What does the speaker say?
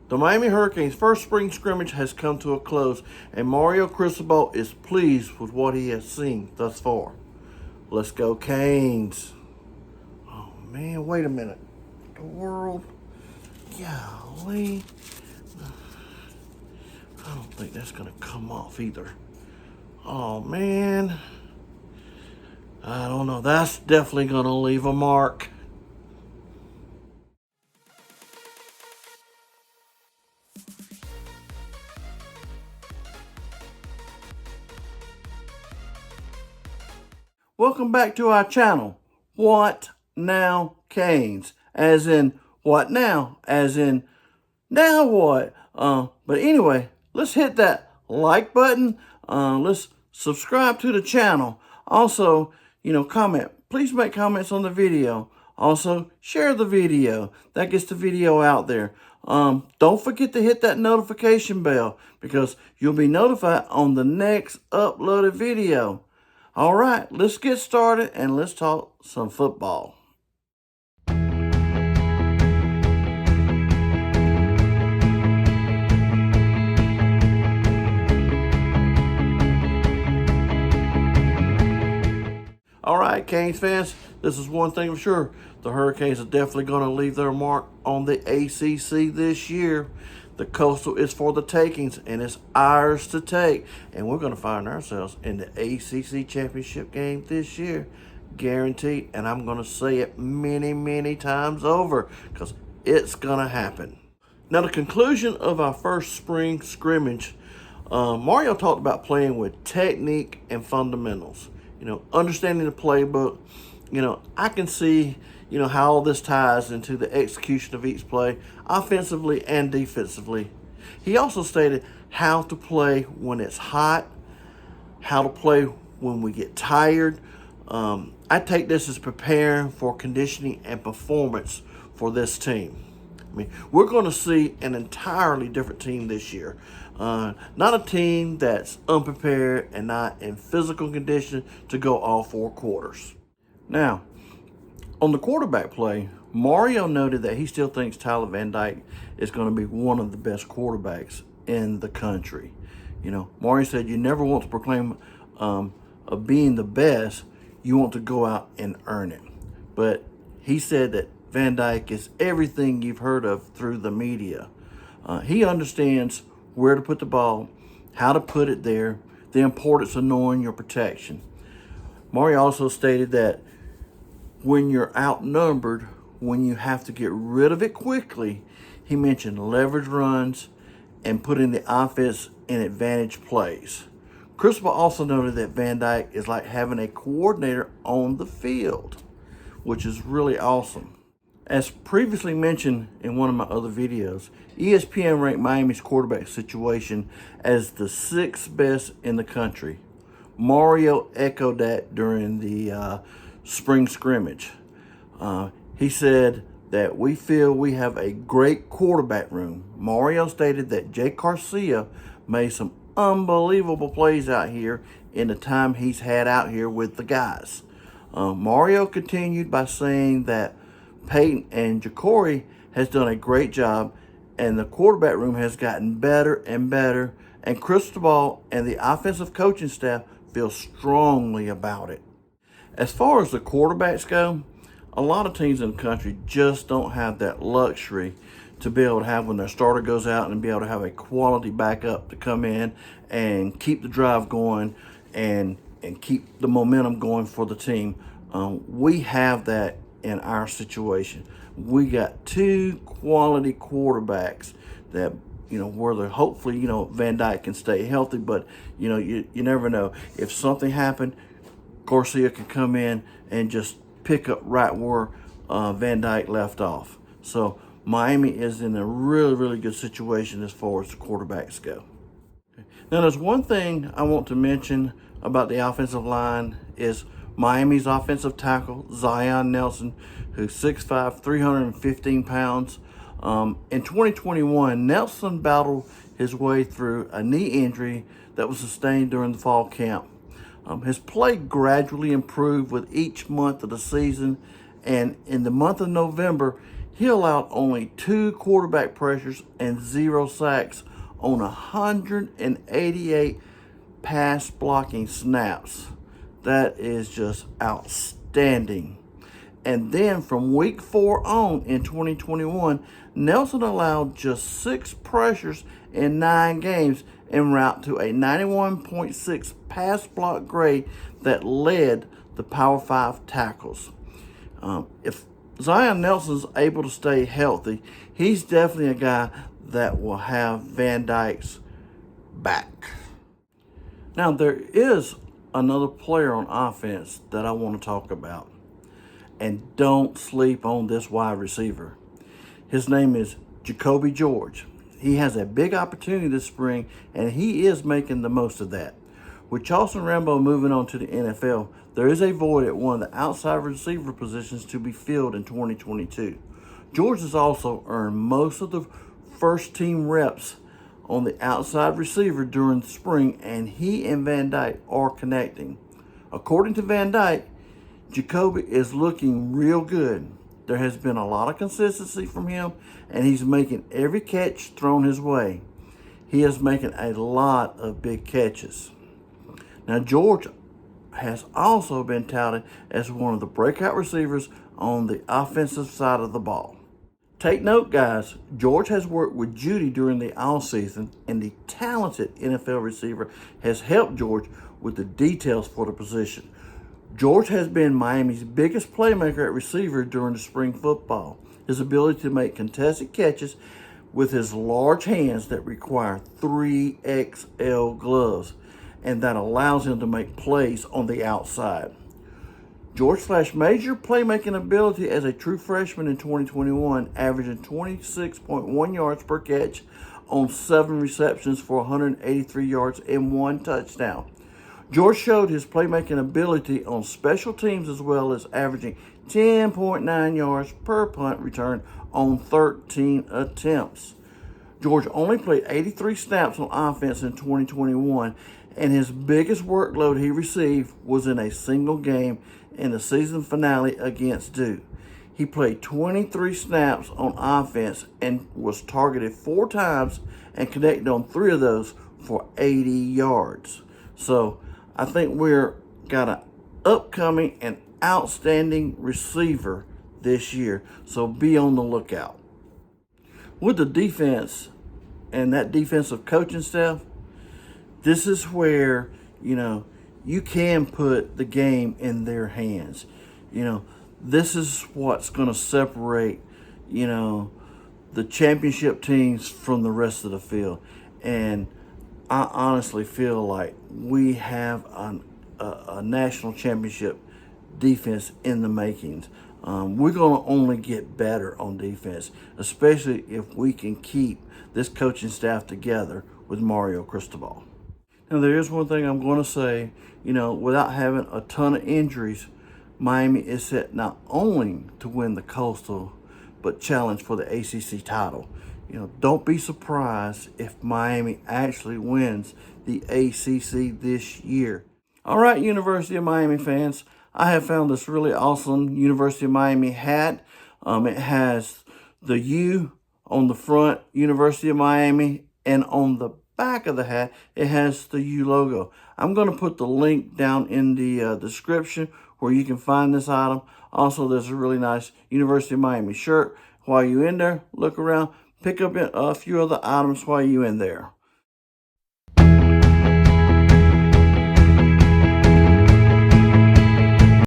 The Miami Hurricanes' first spring scrimmage has come to a close, and Mario Cristobal is pleased with what he has seen thus far. Let's go, Canes. Oh, man, wait a minute. The world. Golly. I don't think that's going to come off either. Oh, man. I don't know. That's definitely going to leave a mark. Welcome back to our channel. What now, Canes? As in, what now? As in, now what? But anyway, let's hit that like button. Let's subscribe to the channel. Also, comment. Please make comments on the video. Also, share the video. That gets the video out there. Don't forget to hit that notification bell because you'll be notified on the next uploaded video. All right, let's get started and let's talk some football. All right, Canes fans, this is one thing for sure. The Hurricanes are definitely going to leave their mark on the ACC this year. The Coastal is for the takings, and it's ours to take. And we're going to find ourselves in the ACC championship game this year. Guaranteed. And I'm going to say it many, many times over because it's going to happen. Now, the conclusion of our first spring scrimmage, Mario talked about playing with technique and fundamentals. Understanding the playbook. I can see how all this ties into the execution of each play, offensively and defensively. He also stated how to play when it's hot, how to play when we get tired. I take this as preparing for conditioning and performance for this team. We're going to see an entirely different team this year. Not a team that's unprepared and not in physical condition to go all 4 quarters. Now, on the quarterback play, Mario noted that he still thinks Tyler Van Dyke is going to be one of the best quarterbacks in the country. Mario said you never want to proclaim of being the best. You want to go out and earn it. But he said that Van Dyke is everything you've heard of through the media. He understands where to put the ball, how to put it there, the importance of knowing your protection. Mario also stated that when you're outnumbered, when you have to get rid of it quickly, he mentioned leverage runs and putting the offense in advantage plays. Cristobal also noted that Van Dyke is like having a coordinator on the field, which is really awesome. As previously mentioned in one of my other videos, ESPN ranked Miami's quarterback situation as the 6th best in the country. Mario echoed that during the spring scrimmage. He said that we feel we have a great quarterback room. Mario stated that Jake Garcia made some unbelievable plays out here in the time he's had out here with the guys. Mario continued by saying that Peyton and Jacory has done a great job and the quarterback room has gotten better and better, and Cristobal and the offensive coaching staff feel strongly about it. As far as the quarterbacks go, a lot of teams in the country just don't have that luxury to be able to have when their starter goes out and be able to have a quality backup to come in and keep the drive going and keep the momentum going for the team. We have that in our situation. We got 2 quality quarterbacks that, whether hopefully, Van Dyke can stay healthy, but, you never know. If something happened, Garcia can come in and just pick up right where Van Dyke left off. So Miami is in a really, really good situation as far as the quarterbacks go. Now, there's one thing I want to mention about the offensive line is Miami's offensive tackle, Zion Nelson, who's 6'5", 315 pounds. In 2021, Nelson battled his way through a knee injury that was sustained during the fall camp. His play gradually improved with each month of the season, and in the month of November, He allowed only 2 quarterback pressures and 0 sacks on 188 pass blocking snaps. That is just outstanding. And then from week 4 on in 2021, Nelson allowed just 6 pressures in 9 games en route to a 91.6 pass block grade that led the Power 5 tackles. If Zion Nelson's able to stay healthy, he's definitely a guy that will have Van Dyke's back. Now, there is another player on offense that I want to talk about. And don't sleep on this wide receiver. His name is Jacoby George. He has a big opportunity this spring, and he is making the most of that. With Charleston Rambo moving on to the NFL, there is a void at one of the outside receiver positions to be filled in 2022. George has also earned most of the first team reps on the outside receiver during the spring, and he and Van Dyke are connecting. According to Van Dyke, Jacoby is looking real good. There has been a lot of consistency from him, and he's making every catch thrown his way. He is making a lot of big catches. Now, George has also been touted as one of the breakout receivers on the offensive side of the ball. Take note, guys, George has worked with Judy during the offseason, and the talented NFL receiver has helped George with the details for the position. George has been Miami's biggest playmaker at receiver during the spring football. His ability to make contested catches with his large hands that require 3XL gloves, and that allows him to make plays on the outside. George flashed major playmaking ability as a true freshman in 2021, averaging 26.1 yards per catch on 7 receptions for 183 yards and 1 touchdown. George showed his playmaking ability on special teams as well, as averaging 10.9 yards per punt return on 13 attempts. George only played 83 snaps on offense in 2021, and his biggest workload he received was in a single game in the season finale against Duke. He played 23 snaps on offense and was targeted 4 times and connected on 3 of those for 80 yards. So I think we're got an upcoming and outstanding receiver this year. So be on the lookout. With the defense and that defensive coaching staff, this is where, you can put the game in their hands. This is what's going to separate, the championship teams from the rest of the field. And I honestly feel like we have a national championship defense in the makings. We're going to only get better on defense, especially if we can keep this coaching staff together with Mario Cristobal. Now, there is one thing I'm going to say, without having a ton of injuries, Miami is set not only to win the Coastal, but challenge for the ACC title. Don't be surprised if Miami actually wins the ACC this year. All right, University of Miami fans, I have found this really awesome University of Miami hat. It has the U on the front, University of Miami, and on the back of the hat, it has the U logo. I'm going to put the link down in the description where you can find this item. Also, there's a really nice University of Miami shirt. While you're in there, look around, pick up a few other items while you're in there.